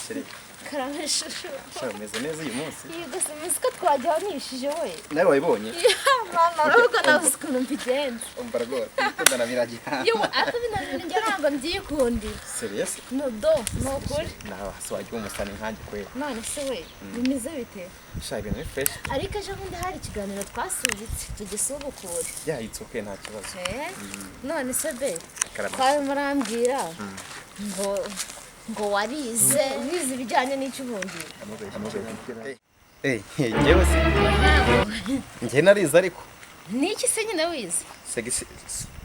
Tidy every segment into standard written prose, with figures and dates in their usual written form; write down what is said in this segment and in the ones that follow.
sheri karameshusho shameze neza uyu munsi yego se ko twajyanishije we nawe wayibonye mama ahubwo navuze ukuntu mbigenza umva rwose ukundana biragira yewe akabinanira njye ntabwo mbyikundi serious no ukuri nawe hasi wagiye umusani nkanjye kwera none se we bimeze bite sha ibintu ni fresh ariko ejo bundi hari ikiganiro twasubitse tugisubukure yahitse uke nta kibazo none se be Karama. twabe murambwira ngo warize wize ibijyanye n'icy'ubundi njyewe se njye narize ariko ni iki se nyine wize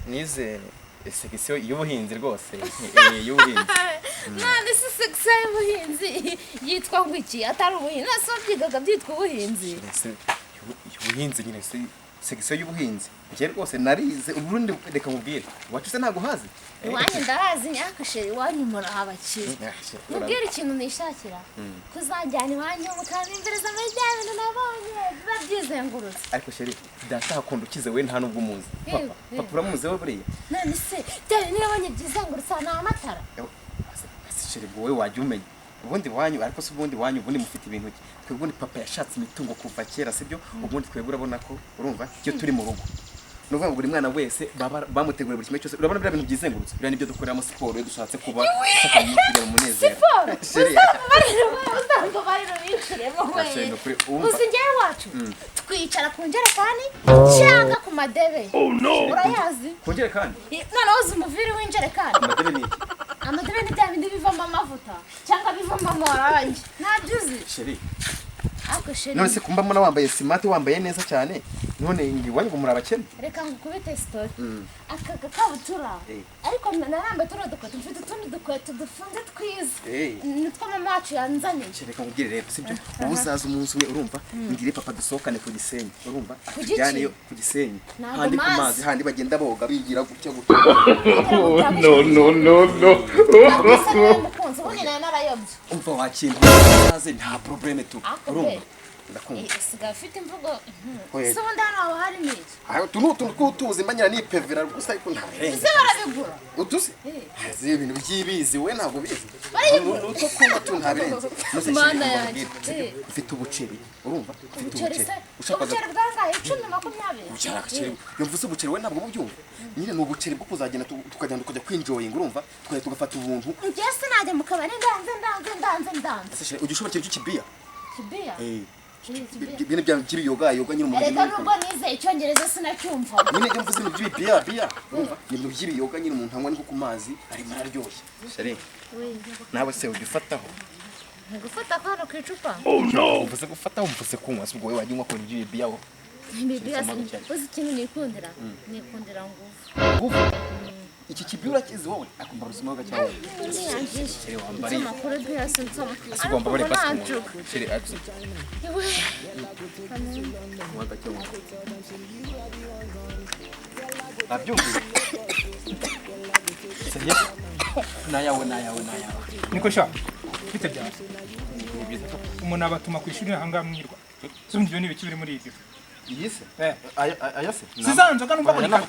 nize segisiyo y'ubuhinzi rwose y'ubuhinzi none se segisiyo y'ubuhinzi yitwa ngo iki atari ubuhinzi nase wabyigaga byitwa ubuhinzi ubuhinzi nyine segisiyo y'ubuhinzi njye rwose narize ubundi reka mubwire iwacu se ntabwo hazi iwanyu ndahazi nyakasheri iwanyu murahabakira mubwire ikintu nishakira kuzajyana iwanyu mukabimbereza muri bya bintu nabonye biba byizengurutse ariko sheri data hakunda ukize we nta nubwo umuzi papa uramuzi we buriya none se bya bintu nabonye byizengurutse ni amatara sheri wowe wajya umenya ubundi wanyu ariko se ubundi wanyu ubundi mufite ibintu twebwe ubundi papa yashatse imitungo kuva kera sibyo ubundi twebwe urabona ko urumva iyo turi mu rugo nuvuga ngo buri mwana wese bamutegura buri kimwe cyose urabona biriya bintu byizengurutse biriya nibyo dukoreramo siporo iyo dushatse kuba tukagira umunezero uzamubarira biciremo we uzi njyewe wacu twicara ku njerekani cyangwa ku madebe urayazi ku njerekani noneho uzi umuviri w'injerekani amadebe ni iki amadebe ni bya bindi bivamo amavuta cyangwa bivamo amarangi ntabyo uzi sheri ariko sheri none se kumba mbona wambaye simati wambaye neza cyane none ngiwanyu ngo muri abakene reka ngukubite story aka gakabutura ariko narambaye tuno dukweto mfite utundi dukweto dufunze twiza nitwo mama wacu yanzanye reka nkubwire rero sibyo ubu uzaza umunsi umwe urumva ngire papa dusohokane ku Gisenyi urumva akujyaneyo ku Gisenyi handi ku mazi handi bagenda boga bigira gutya gutya no umva wakintu naze nta probleme tu urumva ndakumva siga ufite imvugo se ubundi hano hari n'iki aho tuntu kutuzi mbanyira ni pevera gusa ariko nta renga se barabigura utuzi hazi ibintu byibizi we ntabwo bizi nuto kuma tu nta birenze mana yanjye ufite ubuceri urumva ubuceri ushaka bwangaye 10-20 ucyara akaceri yumvise ubuceri we ntabwo bubyumva nyine ni ubuceri bwo kuzagenda tukajyana tukajya kwinjoyinga urumva tukajya tugafata ubuntu njye se najya mu kabari ndanze ujye ushobora ikintu cy'ikibiya kibiya bine bya by'ibiyoga yoga nyine umuntu reka nubwo nize icyongereza sinacyumva nyine iyo mvuze ibintu by'ibiya urumva ibintu by'ibiyoga nyine umuntu anywa niko ku mazi arimo araryoshye sheri nawe se ujya ufataho gufata hano ku icupa mvuze gufataho mvuze kunywa si ubwo wowe wajya unywa ku by'ibiya wo uzi ikintu nikundira nguvu iki kibyura kizi wowe akumva ubuzima bwa cyawe sheri wambari amakuru byose nsoma sigomba bari basi sheri ati yewe wanda cyo abyumva seriye nayawe niko sha bite bya umuntu abatuma ku ishuri hanga mwirwa zumva ibyo ni biki biri muri ibyo yise aya ayase sizanzo kandi umva